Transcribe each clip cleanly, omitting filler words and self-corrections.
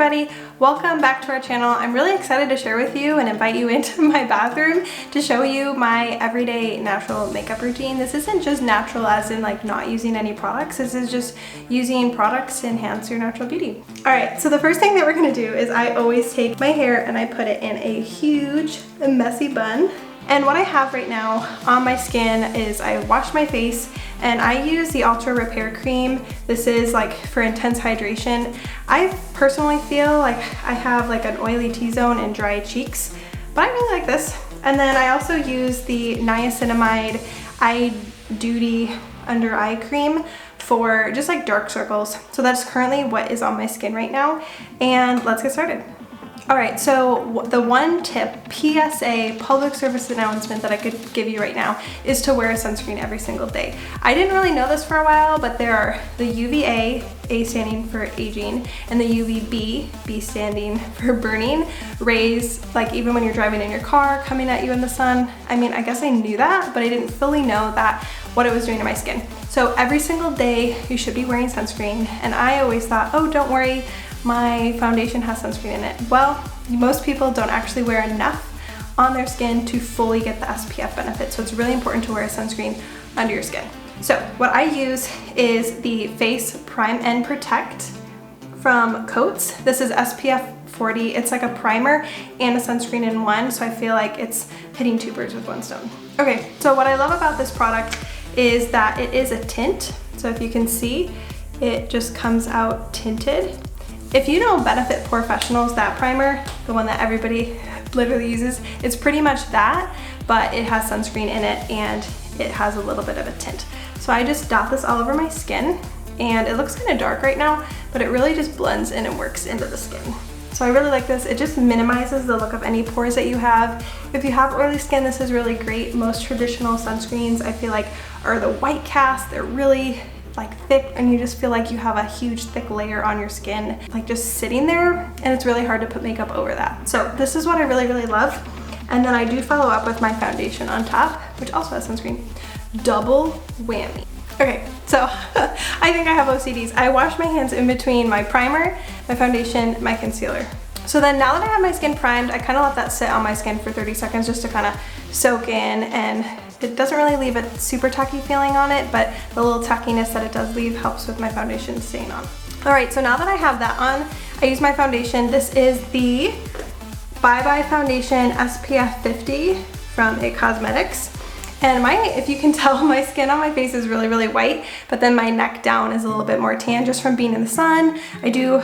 everybody, welcome back to our channel. I'm really excited to share with you and invite you into my bathroom to show you my everyday natural makeup routine. This isn't just natural as in like not using any products, this is just using products to enhance your natural beauty. Alright, so the first thing that we're going to do is I always take my hair and I put it in a huge messy bun. And what I have right now on my skin is I wash my face and I use the Ultra Repair Cream. This is like for intense hydration. I personally feel like I have like an oily T-zone and dry cheeks, but I really like this. And then I also use the Niacinamide Eye Duty Under Eye Cream for just like dark circles. So that's currently what is on my skin right now. And let's get started. Alright, so the one tip, PSA, public service announcement that I could give you right now is to wear a sunscreen every single day. I didn't really know this for a while, but there are the UVA, A standing for aging, and the UVB, B standing for burning, rays, like even when you're driving in your car, coming at you in the sun. I mean, I guess I knew that, but I didn't fully know that what it was doing to my skin. So every single day you should be wearing sunscreen, and I always thought, oh, don't worry, my foundation has sunscreen in it. Well, most people don't actually wear enough on their skin to fully get the SPF benefit. So it's really important to wear a sunscreen under your skin. So what I use is the Face Prime and Protect from Cotz. This is SPF 40. It's like a primer and a sunscreen in one. So I feel like it's hitting two birds with one stone. Okay, so what I love about this product is that it is a tint. So if you can see, it just comes out tinted. If you know Benefit Professionals, that primer, the one that everybody literally uses, it's pretty much that, but it has sunscreen in it and it has a little bit of a tint. So I just dot this all over my skin, and it looks kind of dark right now, but it really just blends in and works into the skin. So I really like this. It just minimizes the look of any pores that you have. If you have oily skin, this is really great. Most traditional sunscreens, I feel like, are the white cast. They're really like thick, and you just feel like you have a huge thick layer on your skin like just sitting there, and it's really hard to put makeup over that. So this is what I really love. And then I do follow up with my foundation on top, which also has sunscreen. Double whammy. Okay, so I think I have OCDs. I wash my hands in between my primer, my foundation, my concealer. So then now that I have my skin primed, I kind of let that sit on my skin for 30 seconds just to kind of soak in, and it doesn't really leave a super tacky feeling on it, but the little tackiness that it does leave helps with my foundation staying on. Alright, so now that I have that on, I use my foundation. This is the Bye Bye Foundation SPF 50 from IT Cosmetics. And if you can tell, my skin on my face is really white, but then my neck down is a little bit more tan just from being in the sun. I do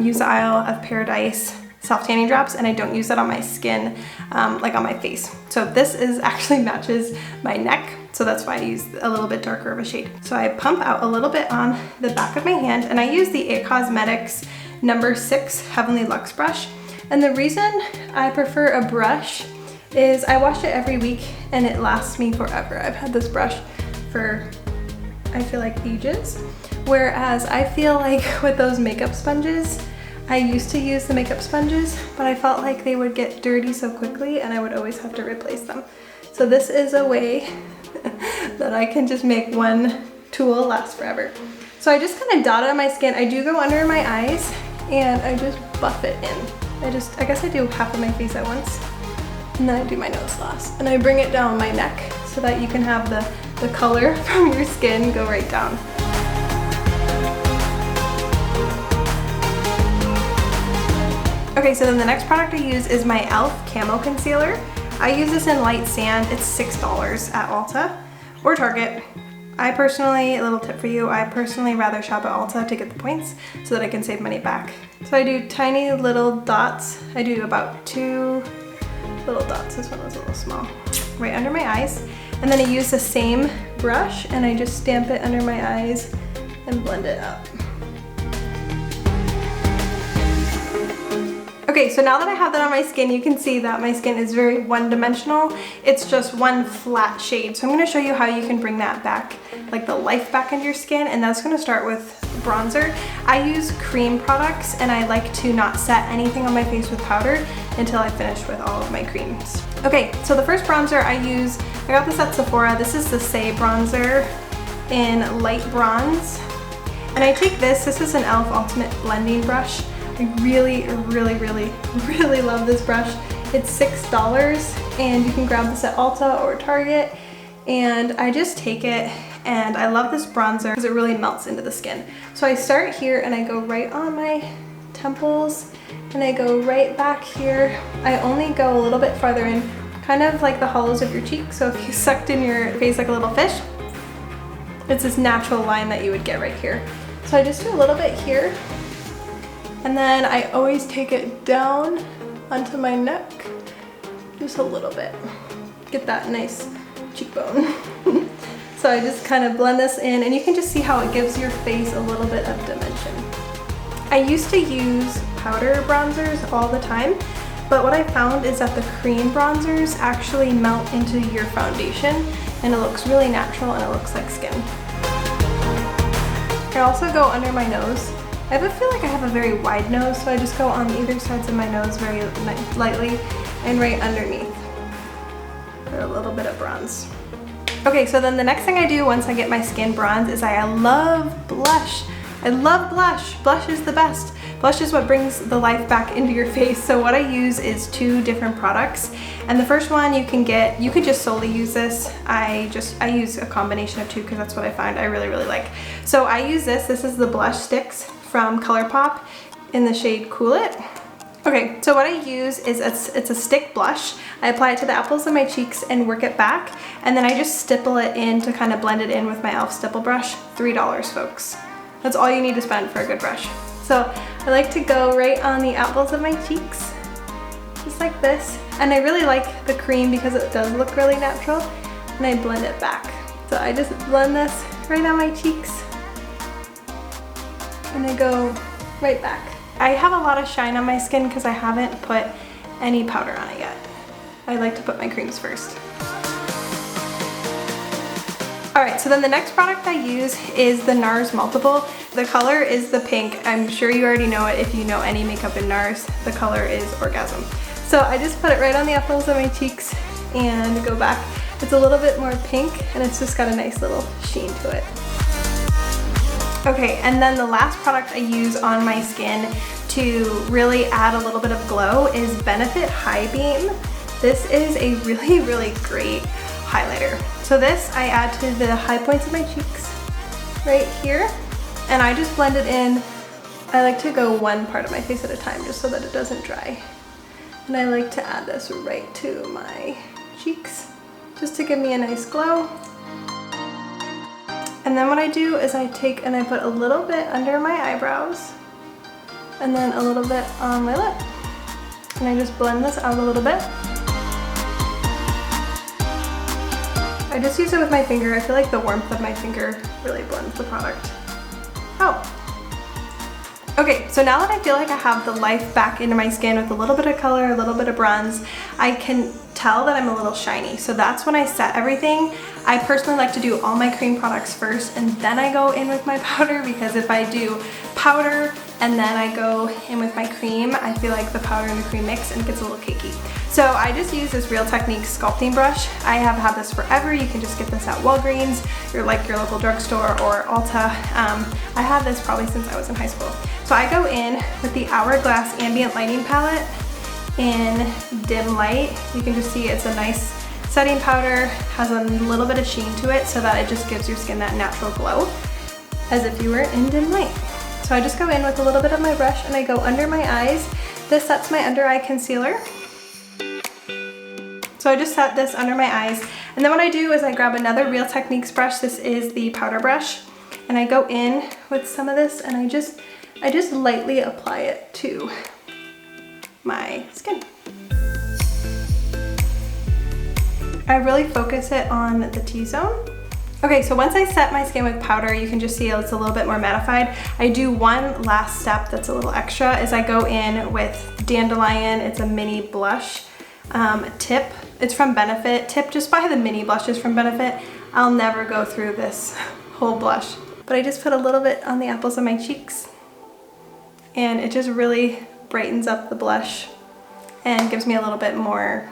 use the Isle of Paradise self-tanning drops, and I don't use that on my skin, like on my face. So this actually matches my neck, so that's why I use a little bit darker of a shade. So I pump out a little bit on the back of my hand, and I use the IT Cosmetics No. 6 Heavenly Luxe brush. And the reason I prefer a brush is I wash it every week and it lasts me forever. I've had this brush for, I feel like, ages. Whereas I feel like with those makeup sponges, I used to use the makeup sponges, but I felt like they would get dirty so quickly and I would always have to replace them. So this is a way that I can just make one tool last forever. So I just kind of dot it on my skin. I do go under my eyes and I just buff it in. I guess I do half of my face at once, and then I do my nose last. And I bring it down my neck so that you can have the color from your skin go right down. Okay, so then the next product I use is my e.l.f. Camo Concealer. I use this in light sand. It's $6 at Ulta or Target. A little tip for you, I personally rather shop at Ulta to get the points so that I can save money back. So I do tiny little dots. I do about 2 little dots. This one was a little small. Right under my eyes. And then I use the same brush and I just stamp it under my eyes and blend it up. Okay, so now that I have that on my skin, you can see that my skin is very one-dimensional. It's just one flat shade. So I'm going to show you how you can bring that back, like the life back into your skin, and that's going to start with bronzer. I use cream products, and I like to not set anything on my face with powder until I finish with all of my creams. Okay, so the first bronzer I got this at Sephora. This is the Saie bronzer in light bronze. And I take this is an e.l.f. Ultimate Blending Brush. I really, really, really, really love this brush. It's $6 and you can grab this at Ulta or Target. And I just take it, and I love this bronzer because it really melts into the skin. So I start here and I go right on my temples and I go right back here. I only go a little bit farther in, kind of like the hollows of your cheek. So if you sucked in your face like a little fish, it's this natural line that you would get right here. So I just do a little bit here, and then I always take it down onto my neck, just a little bit. Get that nice cheekbone. So I just kind of blend this in, and you can just see how it gives your face a little bit of dimension. I used to use powder bronzers all the time, but what I found is that the cream bronzers actually melt into your foundation, and it looks really natural and it looks like skin. I also go under my nose. I feel like I have a very wide nose, so I just go on either sides of my nose very lightly and right underneath for a little bit of bronze. Okay, so then the next thing I do once I get my skin bronzed is I love blush. I love blush. Blush is the best. Blush is what brings the life back into your face. So what I use is 2 different products. And the first one you can just solely use this. I use a combination of 2 because that's what I find I really, really like. So I use this. This is the blush sticks from Colourpop in the shade Cool It. Okay, so what I use is it's a stick blush. I apply it to the apples of my cheeks and work it back. And then I just stipple it in to kind of blend it in with my e.l.f. stipple brush. $3, folks. That's all you need to spend for a good brush. So I like to go right on the apples of my cheeks, just like this. And I really like the cream because it does look really natural, and I blend it back. So I just blend this right on my cheeks, and I go right back. I have a lot of shine on my skin because I haven't put any powder on it yet. I like to put my creams first. Alright, so then the next product I use is the Nars Multiple. The color is the pink. I'm sure you already know it if you know any makeup in Nars. The color is Orgasm. So I just put it right on the apples of my cheeks and go back. It's a little bit more pink, and it's just got a nice little sheen to it. Okay, and then the last product I use on my skin to really add a little bit of glow is Benefit High Beam. This is a really, really great highlighter. So this I add to the high points of my cheeks right here, and I just blend it in. I like to go one part of my face at a time just so that it doesn't dry. And I like to add this right to my cheeks just to give me a nice glow. And then what I do is I take and I put a little bit under my eyebrows and then a little bit on my lip. And I just blend this out a little bit. I just use it with my finger. I feel like the warmth of my finger really blends the product. Oh. Okay, so now that I feel like I have the life back into my skin with a little bit of color, a little bit of bronze, I can tell that I'm a little shiny. So that's when I set everything. I personally like to do all my cream products first and then I go in with my powder, because if I do powder and then I go in with my cream, I feel like the powder and the cream mix and it gets a little cakey. So I just use this Real Techniques sculpting brush. I have had this forever. You can just get this at Walgreens, your local drugstore, or Ulta. I had this probably since I was in high school. So I go in with the Hourglass Ambient Lighting Palette in Dim Light. You can just see it's a nice setting powder, has a little bit of sheen to it so that it just gives your skin that natural glow as if you were in dim light. So I just go in with a little bit of my brush and I go under my eyes. This sets my under eye concealer. So I just set this under my eyes, and then what I do is I grab another Real Techniques brush. This is the powder brush, and I go in with some of this and I just lightly apply it to my skin. I really focus it on the T-zone. Okay, so once I set my skin with powder, you can just see it's a little bit more mattified. I do one last step that's a little extra, is I go in with Dandelion. It's a mini blush tip. It's from Benefit. Tip, just buy the mini blushes from Benefit. I'll never go through this whole blush. But I just put a little bit on the apples of my cheeks, and it just really brightens up the blush and gives me a little bit more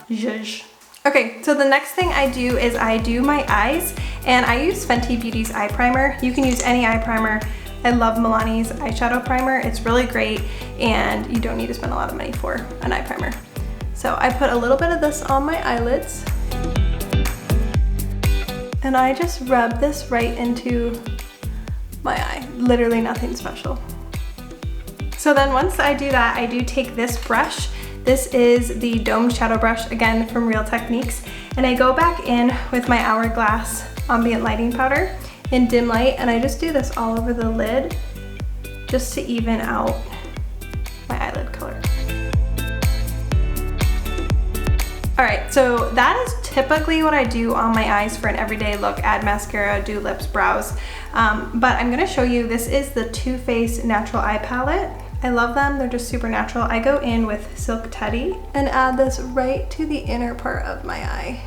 zhuzh. Okay, so the next thing I do is I do my eyes, and I use Fenty Beauty's eye primer. You can use any eye primer. I love Milani's eyeshadow primer. It's really great and you don't need to spend a lot of money for an eye primer. So I put a little bit of this on my eyelids and I just rub this right into my eye. Literally nothing special. So then once I do that, I do take this brush. This is the domed shadow brush, again from Real Techniques, and I go back in with my Hourglass Ambient lighting powder in dim light, and I just do this all over the lid just to even out my eyelid color. All right, so that is typically what I do on my eyes for an everyday look. Add mascara, do lips, brows, but I'm gonna show you, this is the Too Faced Natural Eye Palette. I love them, they're just super natural. I go in with Silk Teddy and add this right to the inner part of my eye.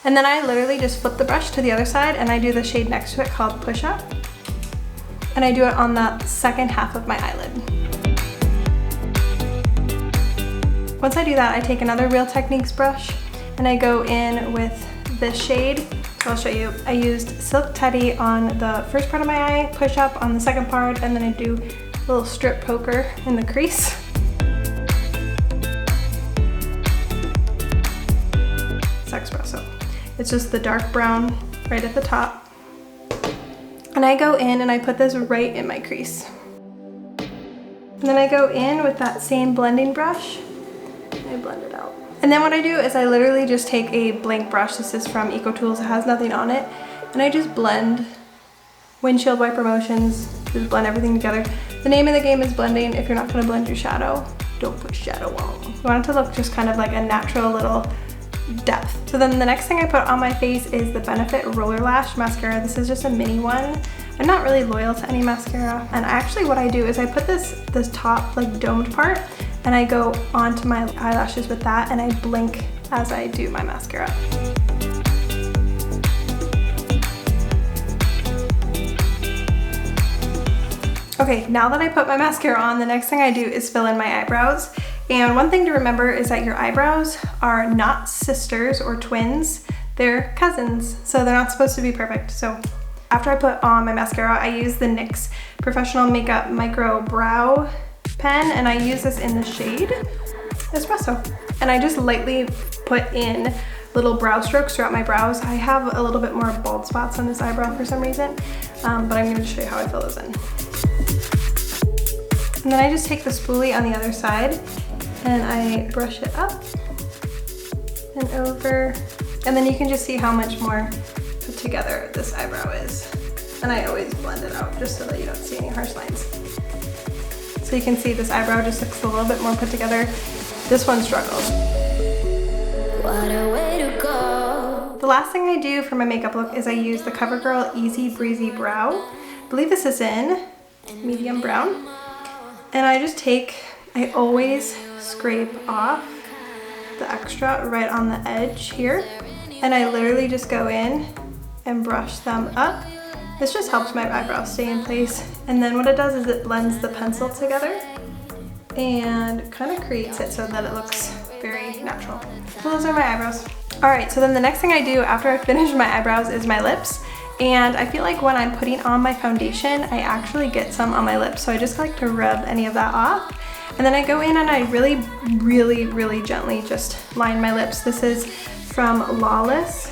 And then I literally just flip the brush to the other side and I do the shade next to it called Push Up. And I do it on the second half of my eyelid. Once I do that, I take another Real Techniques brush and I go in with this shade. I'll show you. I used Silk Teddy on the first part of my eye, Push Up on the second part, and then I do a little strip poker in the crease. It's Espresso. It's just the dark brown right at the top. And I go in and I put this right in my crease. And then I go in with that same blending brush and I blend it out. And then what I do is I literally just take a blank brush. This is from EcoTools, it has nothing on it. And I just blend windshield wiper motions, just blend everything together. The name of the game is blending. If you're not gonna blend your shadow, don't put shadow on. You want it to look just kind of like a natural little depth. So then the next thing I put on my face is the Benefit Rolelr Lash mascara. This is just a mini one. I'm not really loyal to any mascara. And actually what I do is I put this top like domed part and I go onto my eyelashes with that and I blink as I do my mascara. Okay, now that I put my mascara on, the next thing I do is fill in my eyebrows. And one thing to remember is that your eyebrows are not sisters or twins, they're cousins. So they're not supposed to be perfect. So after I put on my mascara, I use the NYX Professional Makeup Micro Brow Pen, and I use this in the shade Espresso. And I just lightly put in little brow strokes throughout my brows. I have a little bit more bald spots on this eyebrow for some reason, but I'm gonna show you how I fill those in. And then I just take the spoolie on the other side and I brush it up and over. And then you can just see how much more put together this eyebrow is. And I always blend it out just so that you don't see any harsh lines. So you can see this eyebrow just looks a little bit more put together. This one struggles. What a way to go. The last thing I do for my makeup look is I use the Covergirl Easy Breezy Brow. I believe this is in medium brown. And I always scrape off the extra right on the edge here. And I literally just go in and brush them up. This just helps my eyebrows stay in place. And then what it does is it blends the pencil together and kind of creates it so that it looks very natural. So those are my eyebrows. All right, so then the next thing I do after I finish my eyebrows is my lips. And I feel like when I'm putting on my foundation, I actually get some on my lips. So I just like to rub any of that off. And then I go in and I really, really, really gently just line my lips. This is from Lawless.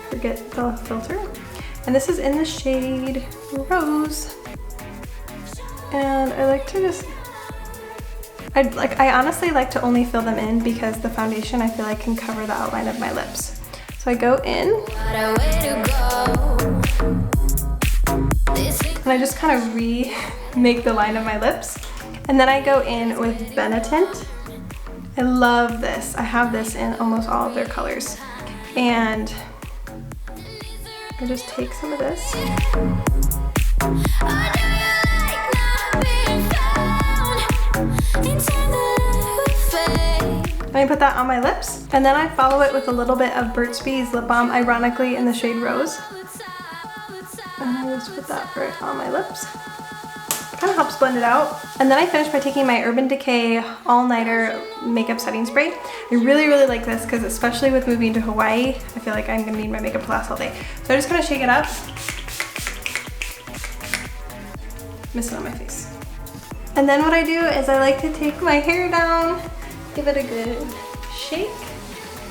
Forget the filter. And this is in the shade Rose. And I like to just, I honestly like to only fill them in because the foundation I feel like can cover the outline of my lips. So I go in and I just kind of remake the line of my lips. And then I go in with Benetint. I love this. I have this in almost all of their colors. And I just take some of this. And I put that on my lips. And then I follow it with a little bit of Burt's Bees Lip Balm, ironically in the shade Rose. And I just put that right on my lips. Kind of helps blend it out. And then I finished by taking my Urban Decay All-Nighter Makeup Setting Spray. I really like this because especially with moving to Hawaii, I feel like I'm gonna need my makeup to last all day. So I just kind of shake it up. Miss it on my face. And then what I do is I like to take my hair down, give it a good shake.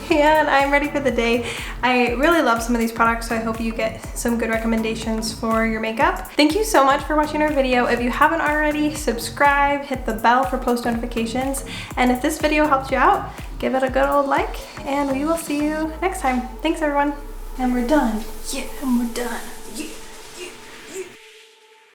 And I'm ready for the day. I really love some of these products, so I hope you get some good recommendations for your makeup. Thank you so much for watching our video. If you haven't already, subscribe, hit the bell for post notifications. And if this video helped you out, give it a good old like, and we will see you next time. Thanks everyone. And we're done. Yeah, and we're done.